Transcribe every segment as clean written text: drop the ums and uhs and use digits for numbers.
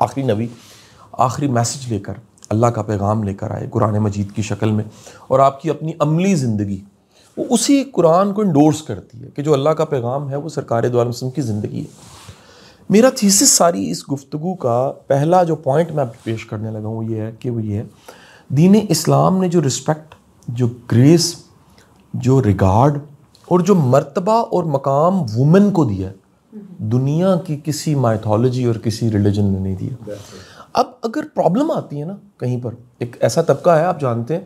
آخری نبی آخری میسج لے کر اللہ کا پیغام لے کر آئے قرآن مجید کی شکل میں، اور آپ کی اپنی عملی زندگی وہ اسی قرآن کو انڈورس کرتی ہے کہ جو اللہ کا پیغام ہے وہ سرکار دو عالم وسلم کی زندگی ہے۔ میرا تھیسس ساری اس گفتگو کا پہلا جو پوائنٹ میں پیش کرنے لگا ہوں یہ ہے کہ وہ یہ ہے، دین اسلام نے جو رسپیکٹ، جو گریس، جو ریگارڈ اور جو مرتبہ اور مقام وومن کو دیا ہے، دنیا کی کسی مائتھولوجی اور کسی ریلیجن نے نہیں دیا۔ اب اگر پرابلم آتی ہے نا کہیں پر، ایک ایسا طبقہ ہے آپ جانتے ہیں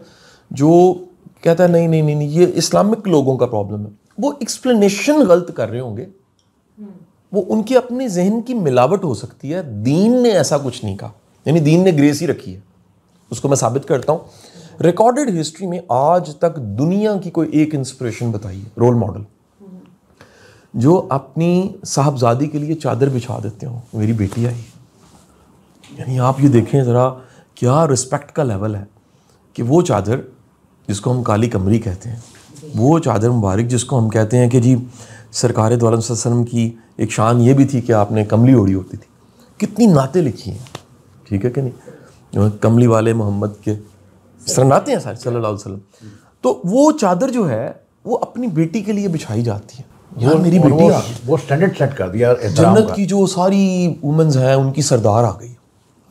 جو کہتا ہے نہیں نہیں نہیں یہ اسلامک لوگوں کا پرابلم ہے، وہ ایکسپلینیشن غلط کر رہے ہوں گے، وہ ان کے اپنے ذہن کی ملاوٹ ہو سکتی ہے، دین نے ایسا کچھ نہیں کہا، یعنی دین نے گریس ہی رکھی ہے۔ اس کو میں ثابت کرتا ہوں، ریکارڈڈ ہسٹری میں آج تک دنیا کی کوئی ایک انسپریشن بتائیے، رول ماڈل جو اپنی صاحبزادی کے لیے چادر بچھا دیتے ہوں، میری بیٹی آئی، یعنی آپ یہ دیکھیں ذرا کیا رسپیکٹ کا لیول ہے کہ وہ چادر جس کو ہم کالی کمری کہتے ہیں، وہ چادر مبارک جس کو ہم کہتے ہیں کہ جی سرکار دو عالم صلی اللہ علیہ وسلم کی ایک شان یہ بھی تھی کہ آپ نے کملی اوڑھی ہوتی تھی، کتنی نعتیں لکھی ہیں، ٹھیک ہے کہ نہیں، کملی والے محمد کے اس طرح نعتیں ہیں سارے صلی اللہ علیہ وسلم۔ تو وہ چادر جو ہے وہ اپنی بیٹی کے لیے بچھائی جاتی ہے، یار میری بیٹی آ گئی، وہ سٹینڈرڈ سیٹ کر دیا جنت کی جو ساری وومنز ہیں ان کی سردار آ گئی۔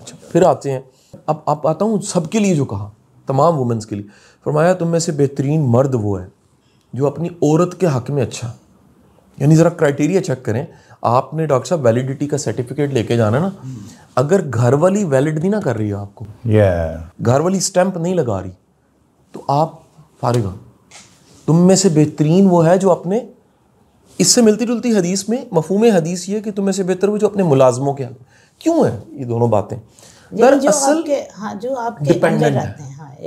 اچھا پھر آتے ہیں، اب آتا ہوں سب کے لیے جو کہا، تمام وومنز کے لیے فرمایا تم میں سے بہترین مرد وہ ہے جو اپنی عورت کے حق میں اچھا، یعنی ذرا کرائٹیریا چیک کریں، آپ نے ڈاکٹر صاحب ویلیڈیٹی کا سرٹیفکیٹ لے کے جانا نا، اگر گھر والی ویلڈ نہیں نہ کر رہی ہے آپ کو، گھر والی سٹیمپ نہیں لگا رہی تو آپ فارغ ہو۔ تم میں سے بہترین وہ ہے جو اپنے، اس سے ملتی جلتی حدیث میں مفہوم حدیث یہ کہ تم میں سے بہتر وہ جو اپنے ملازموں کے حق، کیوں ہے یہ دونوں باتیں؟ دراصل جو آپ کے ڈپینڈنٹ ہے،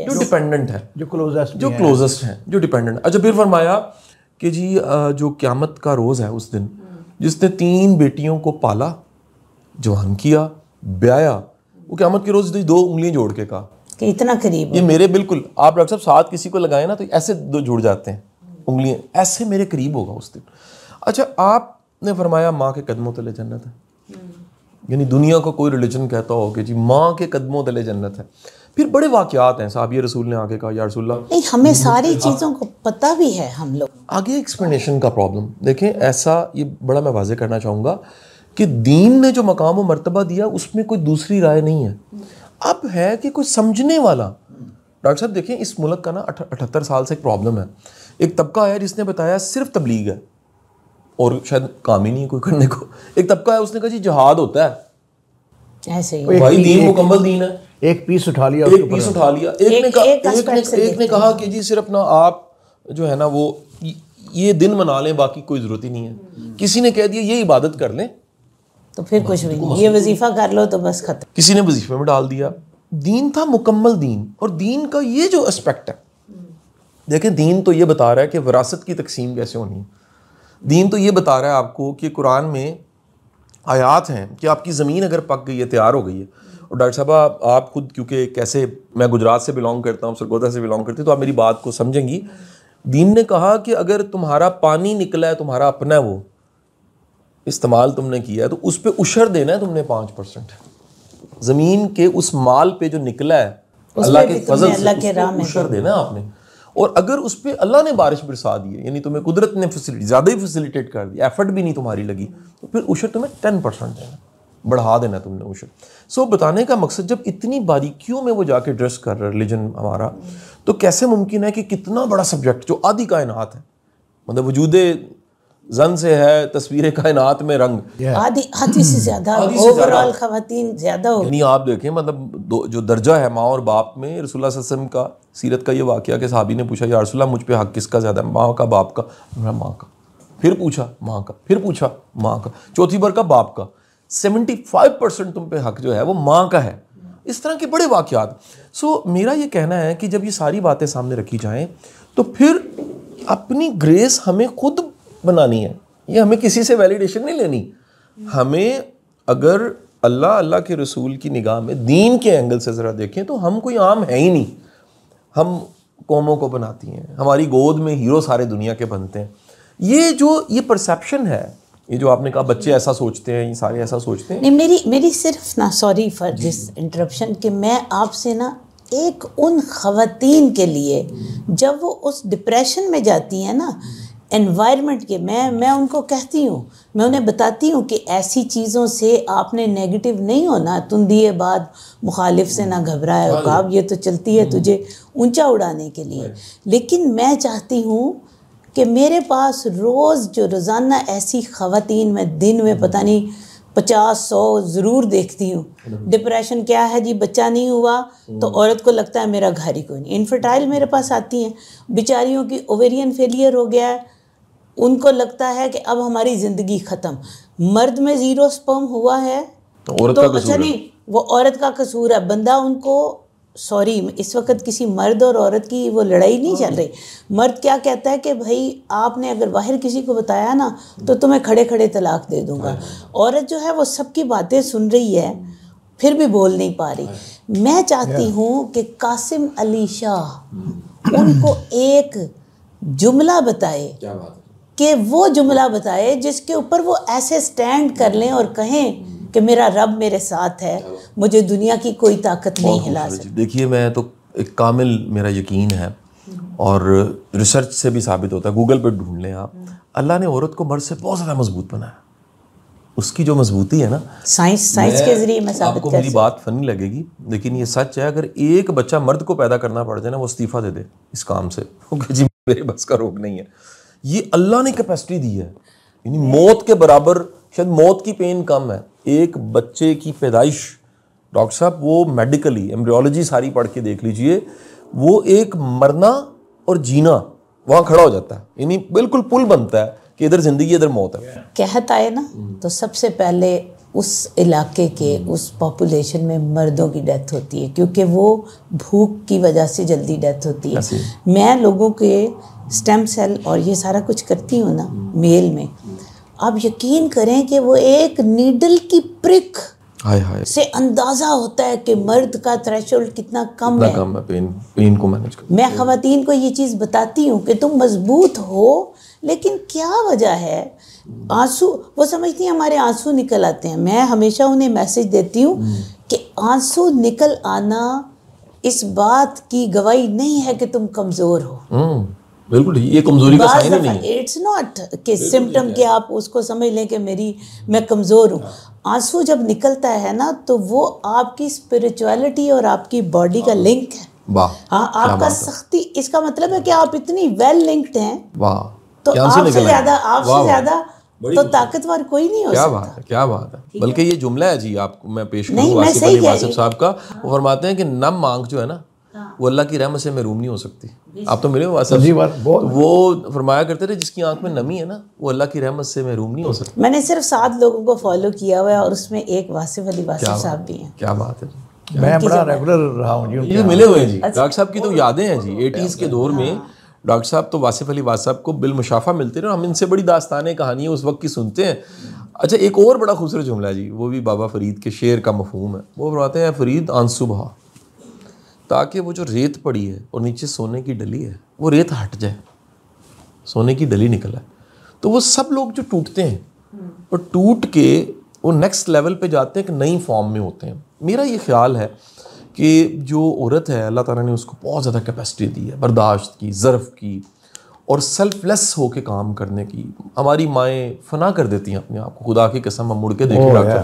جو ڈپینڈنٹ ہے، جو کلوزسٹ ہیں، جو ڈپینڈنٹ۔ اچھا پھر فرمایا کہ جی جو قیامت کا روز ہے اس دن جس نے 3 بیٹیوں کو پالا، جوان کیا، بیایا، وہ قیامت کے روز 2 انگلیاں جوڑ کے کہا کہ اتنا قریب، یہ میرے بالکل، آپ ڈاکٹر صاحب ساتھ کسی کو لگائیں نا تو ایسے 2 جڑ جاتے ہیں انگلیاں، ایسے میرے قریب ہوگا اس دن۔ اچھا آپ نے فرمایا ماں کے قدموں تلے جنت ہے، یعنی دنیا کو کوئی ریلیجن کہتا ہو کہ جی ماں کے قدموں تلے جنت ہے۔ پھر بڑے واقعات ہیں، صحابی رسول نے آگے کہا یا رسول اللہ، نہیں ہمیں ساری چیزوں کو پتہ بھی ہے ہم لوگ، آگے ایکسپلینیشن کا پرابلم دیکھیں، ایسا یہ بڑا میں واضح کرنا چاہوں گا کہ دین نے جو مقام و مرتبہ دیا اس میں کوئی دوسری رائے نہیں ہے۔ اب ہے کہ کوئی سمجھنے والا، ڈاکٹر صاحب دیکھیں اس ملک کا نا 78 سال سے ایک پرابلم ہے، ایک طبقہ ہے جس نے بتایا صرف تبلیغ ہے اور شاید کام ہی نہیں ہے کوئی کرنے کو، ایک طبقہ ہے اس نے کہا جی جہاد ہوتا ہے، ایسے ہی بھائی دین مکمل دین ہے، ایک پیس اٹھا لیا، ایک نے کہا کہ جی صرف نا آپ جو ہے نا وہ یہ دن منا لیں باقی کوئی ضرورت ہی نہیں ہے، کسی نے کہہ دیا یہ عبادت کر لیں تو پھر کچھ بھی نہیں، یہ وظیفہ کر لو تو بس ختم، کسی نے وظیفے میں ڈال دیا۔ دین تھا مکمل دین، اور دین کا یہ جو اسپیکٹ ہے دیکھیں، دین تو یہ بتا رہا ہے کہ وراثت کی تقسیم کیسے ہونی ہے، دین تو یہ بتا رہا ہے آپ کو کہ قرآن میں آیات ہیں کہ آپ کی زمین اگر پک گئی ہے، تیار ہو گئی ہے، اور ڈاکٹر صاحب آپ خود کیونکہ کیسے میں گجرات سے بلانگ کرتا ہوں، سرگودا سے بلانگ کرتی ہوں، تو آپ میری بات کو سمجھیں گی، دین نے کہا کہ اگر تمہارا پانی نکلا ہے، تمہارا اپنا ہے، وہ استعمال تم نے کیا ہے تو اس پہ عشر دینا ہے تم نے 5%، زمین کے اس مال پہ جو نکلا ہے اللہ کے فضل سے اس پہ عشر دینا ہے آپ نے، اور اگر اس پہ اللہ نے بارش برسا دی ہے، یعنی تمہیں قدرت نے زیادہ ہی فیسیلیٹیٹ کر دی، ایفرٹ بھی نہیں تمہاری لگی، تو پھر عشر تمہیں 10% دینا، بڑھا دینا تم نے عشر۔ سو بتانے کا مقصد جب اتنی باریکیوں میں وہ جا کے ڈریس کر رہا ہے ریلیجن ہمارا، تو کیسے ممکن ہے کہ کتنا بڑا سبجیکٹ جو آدھی کائنات ہے، مطلب وجود زن سے ہے تصویر کائنات میں رنگ، آدھی سے زیادہ اوورال خواتین زیادہ ہو، یعنی آپ دیکھیں مطلب جو درجہ ہے ماں اور باپ میں، رسول اللہ صلی اللہ علیہ وسلم کا سیرت کا یہ واقعہ کہ صحابی نے پوچھا یا رسول اللہ مجھ پہ حق کس کا زیادہ ہے، ماں کا باپ کا؟ ماں کا۔ پھر پوچھا ماں کا، پھر پوچھا ماں کا، چوتھی بار کا باپ کا۔ 75% تم پہ حق جو ہے وہ ماں کا ہے۔ اس طرح کے بڑے واقعات۔ سو میرا یہ کہنا ہے کہ جب یہ ساری باتیں سامنے رکھی جائیں تو پھر اپنی گریس ہمیں خود بنانی ہے، یہ ہمیں کسی سے ویلیڈیشن نہیں لینی۔ ہمیں اگر اللہ کے رسول کی نگاہ میں دین کے اینگل سے ذرا دیکھیں تو ہم کوئی عام ہے ہی نہیں، ہم قوموں کو بناتی ہیں، ہماری گود میں ہیرو سارے دنیا کے بنتے ہیں۔ یہ جو یہ پرسیپشن ہے یہ جو آپ نے کہا بچے ایسا سوچتے ہیں، یہ سارے ایسا سوچتے ہیں. نہیں، میری صرف نا، سوری فار دس انٹرپشن، کہ میں آپ سے نا ایک ان خواتین کے لیے جب وہ اس ڈپریشن میں جاتی ہیں نا انوائرمنٹ کے، میں ان کو کہتی ہوں، میں انہیں بتاتی ہوں کہ ایسی چیزوں سے آپ نے نیگیٹو نہیں ہونا، تندیے بعد مخالف سے نہ گھبرائے عقاب، یہ تو چلتی ہے تجھے اونچا اڑانے کے لیے. لیکن میں چاہتی ہوں کہ میرے پاس روزانہ ایسی خواتین میں دن میں پتہ نہیں 50-100 ضرور دیکھتی ہوں. ڈپریشن کیا ہے جی؟ بچہ نہیں ہوا تو عورت کو لگتا ہے میرا گھر ہی کوئی نہیں. انفرٹائل میرے پاس آتی ہیں بیچاریوں کی اوویرین فیلئر ہو گیا ہے، ان کو لگتا ہے کہ اب ہماری زندگی ختم. مرد میں 0 سپرم ہوا ہے تو اچھا نہیں، وہ عورت کا قصور ہے. بندہ ان کو، سوری اس وقت کسی مرد اور عورت کی وہ لڑائی نہیں چل رہی. مرد کیا کہتا ہے کہ بھائی آپ نے اگر باہر کسی کو بتایا نا تو تمہیں کھڑے کھڑے طلاق دے دوں گا. عورت جو ہے وہ سب کی باتیں سن رہی ہے پھر بھی بول نہیں پا رہی. میں چاہتی ہوں کہ قاسم علی شاہ ان کو ایک جملہ بتائے، کہ وہ جملہ بتائے جس کے اوپر وہ ایسے سٹینڈ کر لیں اور کہیں کہ میرا رب میرے ساتھ ہے، مجھے دنیا کی کوئی طاقت نہیں ہلا سکتی. دیکھیے میں تو ایک کامل میرا یقین ہے، اور ریسرچ سے بھی ثابت ہوتا ہے، گوگل پہ ڈھونڈ لیں آپ، اللہ نے عورت کو مرد سے بہت زیادہ مضبوط بنایا. اس کی جو مضبوطی ہے نا، سائنس کے ذریعے میں ثابت آپ کو میری بات فنی لگے گی لیکن یہ سچ ہے. اگر ایک بچہ مرد کو پیدا کرنا پڑ جائے نا، وہ استعفیٰ دے دے اس کام سے، کیونکہ جی میرے بس کا روک نہیں ہے. یہ اللہ نے کیپیسٹی دی ہے، یعنی موت کے برابر، شاید موت کی پین کم ہے. ایک بچے کی پیدائش، ڈاکٹر صاحب وہ میڈیکلی ایمبریولوجی ساری پڑھ کے دیکھ لیجئے، وہ ایک مرنا اور جینا وہاں کھڑا ہو جاتا ہے، یعنی بالکل پل بنتا ہے کہ ادھر زندگی ادھر موت ہے. قحط آئے نا تو سب سے پہلے اس علاقے کے اس پاپولیشن میں مردوں کی ڈیتھ ہوتی ہے، کیونکہ وہ بھوک کی وجہ سے جلدی ڈیتھ ہوتی ہے. میں لوگوں کے سٹیم سیل اور یہ سارا کچھ کرتی ہوں نا میل میں، آپ یقین کریں کہ وہ ایک نیڈل کی پرک سے اندازہ ہوتا ہے کہ مرد کا تھریشولڈ کتنا کم ہے پین کو مینیج کرنا. میں خواتین کو یہ چیز بتاتی ہوں کہ تم مضبوط ہو، لیکن کیا وجہ ہے؟ آنسو، وہ سمجھتی ہیں ہمارے آنسو نکل آتے ہیں. میں ہمیشہ انہیں میسج دیتی ہوں کہ آنسو نکل آنا اس بات کی گواہی نہیں ہے کہ تم کمزور ہو. بالکل، یہ کمزوری کا سائن ہی نہیں ہے. اٹس ناٹ کہ سمٹم کہ آپ اس کو سمجھ لیں کہ میں کمزور ہوں. آنسو جب نکلتا ہے نا تو وہ آپ کی اسپرچویلٹی اور آپ کی باڈی کا لنک ہے. ہاں، آپ کا سختی، اس کا مطلب ہے کہ آپ اتنی ویل لنکڈ ہیں، تو آپ سے زیادہ تو طاقتور کوئی نہیں ہو سکتا. کیا بات ہے. بلکہ یہ جملہ ہے جی، آپ کو میں پیش کروں واسف علی واسف صاحب کا. وہ فرماتے ہیں کہ نم آنکھ جو ہے نا وہ اللہ کی رحمت سے محروم نہیں ہو سکتی. آپ تو ملے واسف، وہ فرمایا کرتے تھے جس کی آنکھ میں نمی ہے نا وہ اللہ کی رحمت سے محروم نہیں ہو سکتی. میں نے صرف 7 لوگوں کو فالو کیا ہوا ہے اور اس میں ایک واسف علی واسف صاحب بھی ہیں. کیا بات ہے. میں بڑا ریگولر رہا ہوں جی، یہ ملے ہوئے ہیں جی. ڈاکٹر صاحب کی تو یادیں ہیں جی 80s کے دور میں. ڈاکٹر صاحب تو واسف علی واسف کو بالمشافہ ملتے رہے، ہم ان سے بڑی داستانیں کہانیاں اس وقت کی سنتے ہیں. اچھا، ایک اور بڑا خوبصورت جملہ ہے جی، وہ بھی بابا فرید کے شعر کا مفہوم ہے. وہ فرماتے ہیں فرید آنسو بہا تاکہ وہ جو ریت پڑی ہے اور نیچے سونے کی ڈلی ہے وہ ریت ہٹ جائے، سونے کی ڈلی نکل آئے. تو وہ سب لوگ جو ٹوٹتے ہیں اور ٹوٹ کے وہ نیکسٹ لیول پہ جاتے ہیں کہ نئی فارم میں ہوتے ہیں. میرا یہ خیال ہے کہ جو عورت ہے اللہ تعالیٰ نے اس کو بہت زیادہ کیپیسٹی دی ہے، برداشت کی، ظرف کی، اور سیلف لیس ہو کے کام کرنے کی. ہماری مائیں فنا کر دیتی ہیں اپنے آپ کو، خدا کی قسم ہم مڑ کے دیکھیں ڈاکٹر،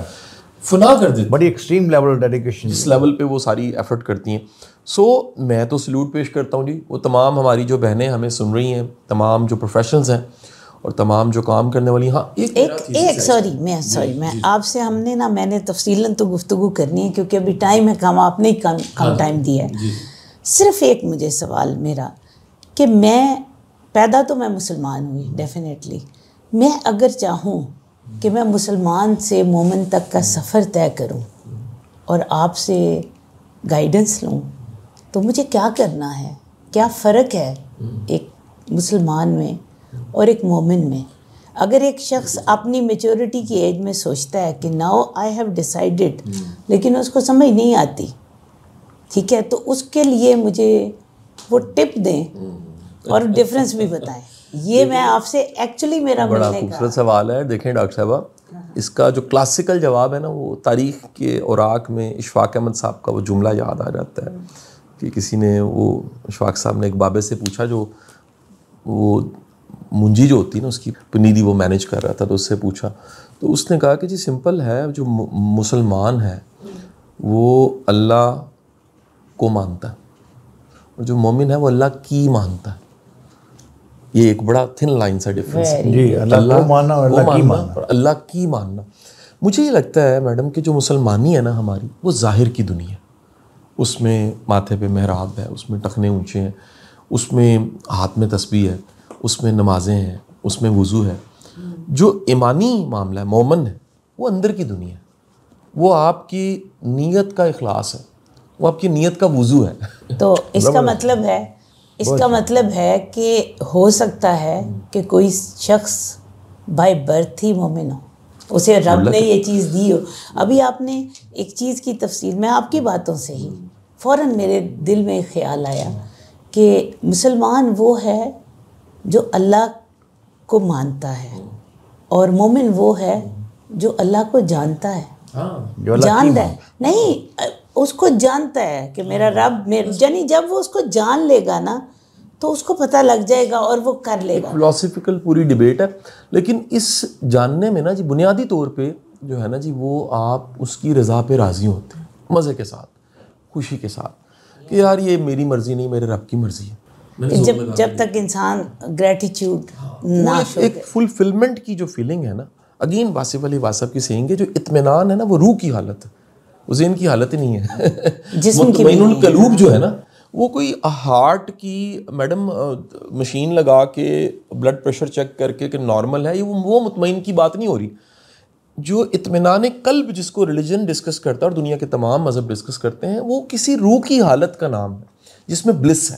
فنا کر دیتی ہیں، بڑی ایکسٹریم لیول ڈیڈیکیشن جس لیول پہ وہ ساری ایفرٹ کرتی ہیں. سو میں تو سلوٹ پیش کرتا ہوں جی وہ تمام ہماری جو بہنیں ہمیں سن رہی ہیں، تمام جو پروفیشنلز ہیں اور تمام جو کام کرنے والی. ہاں ایک سوری میں آپ سے ہم نے نا، میں نے تفصیلاً تو گفتگو کرنی ہے کیونکہ ابھی ٹائم ہے کم، آپ نے کم ٹائم دیا ہے. صرف ایک مجھے سوال میرا کہ میں پیدا تو میں مسلمان ہوئی ڈیفینیٹلی، میں اگر چاہوں کہ میں مسلمان سے مومن تک کا سفر طے کروں اور آپ سے گائیڈنس لوں تو مجھے کیا کرنا ہے؟ کیا فرق ہے ایک مسلمان میں اور ایک مومن میں؟ اگر ایک شخص اپنی میچورٹی کی ایج میں سوچتا ہے کہ ناؤ آئی ہیو ڈیسائیڈڈ، لیکن اس کو سمجھ نہیں آتی، ٹھیک ہے، تو اس کے لیے مجھے وہ ٹپ دیں اور ڈفرینس بھی بتائیں. یہ میں آپ سے ایکچولی میرا بڑا ملنے کا خوبصورت سوال ہے. دیکھیں ڈاکٹر صاحبہ, اس کا جو کلاسیکل جواب ہے نا, وہ تاریخ کے اوراق میں اشفاق احمد صاحب کا وہ جملہ یاد آ جاتا ہے کہ کسی نے, وہ اشفاق صاحب نے ایک بابے سے پوچھا, جو وہ منجی جو ہوتی ہے نا اس کی پنیدی وہ مینیج کر رہا تھا, تو اس سے پوچھا, تو اس نے کہا کہ جی سمپل ہے, جو مسلمان ہے وہ اللہ کو مانتا ہے, اور جو مومن ہے وہ اللہ کی مانتا ہے. یہ ایک بڑا تھن لائن سا ڈفرینس ہے. جی, اللہ کو ماننا اور اللہ کی ماننا. اللہ کی ماننا. مجھے یہ لگتا ہے میڈم کہ جو مسلمانی ہے نا ہماری, وہ ظاہر کی دنیا ہے. اس میں ماتھے پہ محراب ہے, اس میں ٹخنے اونچے ہیں, اس میں ہاتھ میں تسبیح ہے, اس میں نمازیں ہیں, اس میں وضو ہے. جو ایمانی معاملہ ہے, مومن ہے, وہ اندر کی دنیا ہے. وہ آپ کی نیت کا اخلاص ہے, وہ آپ کی نیت کا وضو ہے. تو اس کا مطلب ہے کہ ہو سکتا ہے کہ کوئی شخص بائی برتھ ہی مومن ہو, اسے رب نے یہ چیز دی ہو. ابھی آپ نے ایک چیز کی تفصیل, میں آپ کی باتوں سے ہی فوراً میرے دل میں ایک خیال آیا کہ مسلمان وہ ہے جو اللہ کو مانتا ہے, اور مومن وہ ہے جو اللہ کو جانتا ہے. جانتا ہے نہیں, اس کو جانتا ہے کہ میرا رب یعنی جب وہ اس کو جان لے گا نا تو اس کو پتہ لگ جائے گا اور وہ کر لے گا. فلاسفیکل پوری ڈیبیٹ ہے, لیکن اس جاننے میں نا جی بنیادی طور پہ جو ہے نا جی, وہ آپ اس کی رضا پہ راضی ہوتے ہیں, مزے کے ساتھ, خوشی کے ساتھ, کہ یار یہ میری مرضی نہیں, میرے رب کی مرضی ہے. جب تک انسان گریٹیٹیوڈ نہ ایک فلفلمنٹ کی جو فیلنگ ہے نا, اگین واصف علی واصف کی سینگ ہے, جو اطمینان ہے نا وہ روح کی حالت ہے, وہ ذہن کی حالت نہیں ہے. مطمئن القلوب جو ہے نا, وہ کوئی ہارٹ کی میڈم مشین لگا کے بلڈ پریشر چیک کر کے کہ نارمل ہے, وہ مطمئن کی بات نہیں ہو رہی. جو اطمینان قلب جس کو ریلیجن ڈسکس کرتا ہے اور دنیا کے تمام مذہب ڈسکس کرتے ہیں, وہ کسی روح کی حالت کا نام ہے جس میں بلس ہے,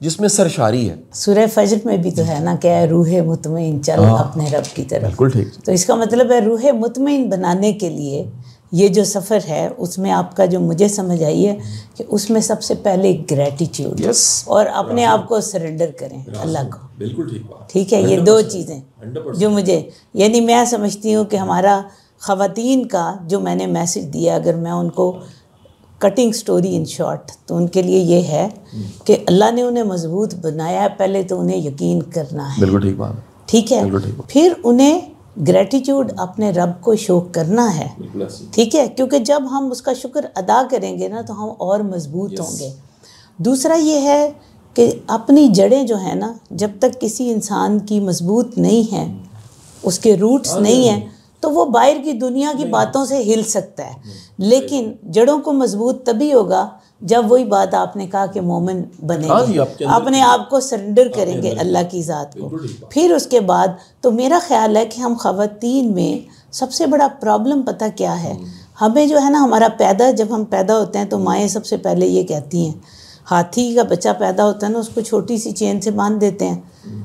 جس میں سرشاری ہے. سورہ فجر میں بھی تو ہے نا کہ روح مطمئن چل اپنے رب کی طرف. بالکل ٹھیک. تو اس کا مطلب ہے روح مطمئن بنانے کے لیے یہ جو سفر ہے, اس میں آپ کا جو مجھے سمجھ آئی ہے کہ اس میں سب سے پہلے گریٹیٹیوڈ اور اپنے آپ کو سرنڈر کریں اللہ کو. بالکل ٹھیک ہے. یہ دو چیزیں جو مجھے, یعنی میں سمجھتی ہوں کہ ہمارا خواتین کا جو میں نے میسج دیا, اگر میں ان کو کٹنگ سٹوری ان شارٹ, تو ان کے لیے یہ ہے کہ اللہ نے انہیں مضبوط بنایا ہے, پہلے تو انہیں یقین کرنا ہے. بالکل ٹھیک بات. ٹھیک ہے. پھر انہیں گریٹیٹیوڈ اپنے رب کو شو کرنا ہے. ٹھیک ہے, کیونکہ جب ہم اس کا شکر ادا کریں گے نا تو ہم اور مضبوط ہوں گے. دوسرا یہ ہے کہ اپنی جڑیں جو ہیں نا, جب تک کسی انسان کی مضبوط نہیں ہیں, اس کے روٹس نہیں ہیں, تو وہ باہر کی دنیا کی باتوں سے ہل سکتا ہے. لیکن جڑوں کو مضبوط تبھی ہوگا جب وہی بات آپ نے کہا کہ مومن بنے گے, اپنے آپ کو سرنڈر کریں گے اللہ کی ذات کو. پھر اس کے بعد تو میرا خیال ہے کہ ہم خواتین میں سب سے بڑا پرابلم پتہ کیا ہے, ہمیں جو ہے نا, ہمارا جب ہم پیدا ہوتے ہیں تو مائیں سب سے پہلے یہ کہتی ہیں, ہاتھی کا بچہ پیدا ہوتا ہے نا, اس کو چھوٹی سی چین سے باندھ دیتے ہیں,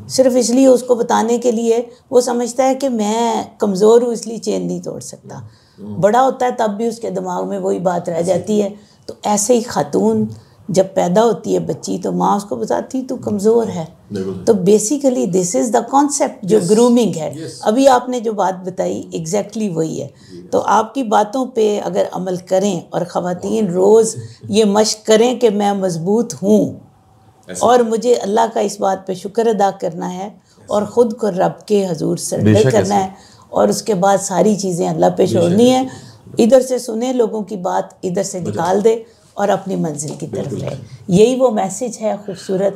صرف اس لیے اس کو بتانے کے لیے, وہ سمجھتا ہے کہ میں کمزور ہوں اس لیے چین نہیں توڑ سکتا. بڑا ہوتا ہے تب بھی اس کے دماغ میں وہی بات رہ جاتی ہے. تو ایسے ہی خاتون جب پیدا ہوتی ہے بچی, تو ماں اس کو بتاتی تو کمزور ہے. تو basically this is the concept جو گرومنگ ہے. ابھی آپ نے جو بات بتائی ایگزیکٹلی وہی ہے. تو آپ کی باتوں پہ اگر عمل کریں اور خواتین روز یہ مشق کریں کہ میں مضبوط ہوں, اور مجھے اللہ کا اس بات پہ شکر ادا کرنا ہے, اور خود کو رب کے حضور سرنڈر کرنا ہے, اور اس کے بعد ساری چیزیں اللہ پہ چھوڑنی ہے. ادھر سے سنے لوگوں کی بات, ادھر سے نکال دے اور اپنی منزل کی طرف لے. یہی وہ میسج ہے خوبصورت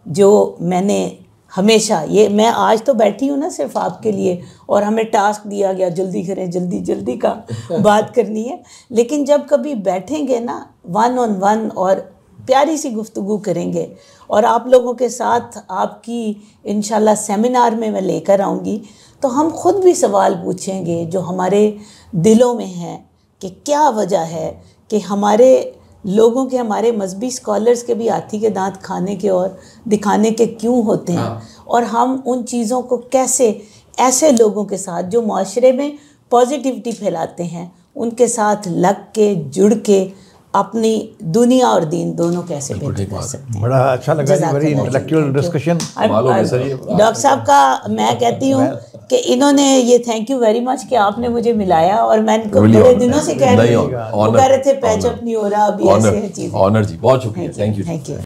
جو میں نے ہمیشہ, یہ میں آج تو بیٹھی ہوں نا صرف آپ کے لیے, اور ہمیں ٹاسک دیا گیا جلدی کریں, جلدی کا بات کرنی ہے. لیکن جب کبھی بیٹھیں گے نا 1 on 1 اور پیاری سی گفتگو کریں گے, اور آپ لوگوں کے ساتھ آپ کی انشاءاللہ سیمینار میں لے کر آؤں گی, تو ہم خود بھی سوال پوچھیں گے جو ہمارے دلوں میں ہیں کہ کیا وجہ ہے کہ ہمارے لوگوں کے, ہمارے مذہبی اسکالرس کے بھی ہاتھی کے دانت کھانے کے اور دکھانے کے کیوں ہوتے ہیں, اور ہم ان چیزوں کو کیسے ایسے لوگوں کے ساتھ جو معاشرے میں پازیٹیوٹی پھیلاتے ہیں ان کے ساتھ لگ کے جڑ کے اپنی دنیا اور دین دونوں کیسے بہتر کر سکتے ہیں. بڑا اچھا لگا جی, ویری انٹلیکچوئل ڈسکشن. ڈاکٹر صاحب کا میں کہتی ہوں کہ انہوں نے یہ تھینک یو ویری مچ کہ آپ نے مجھے ملایا, اور میں ان کو بڑے دنوں سے کہہ رہی ہوں, وہ کہہ رہے تھے پیچ اپ نہیں ہو رہا ابھی ایسے چیزیں. آنر جی, بہت شکریہ, تھینک یو.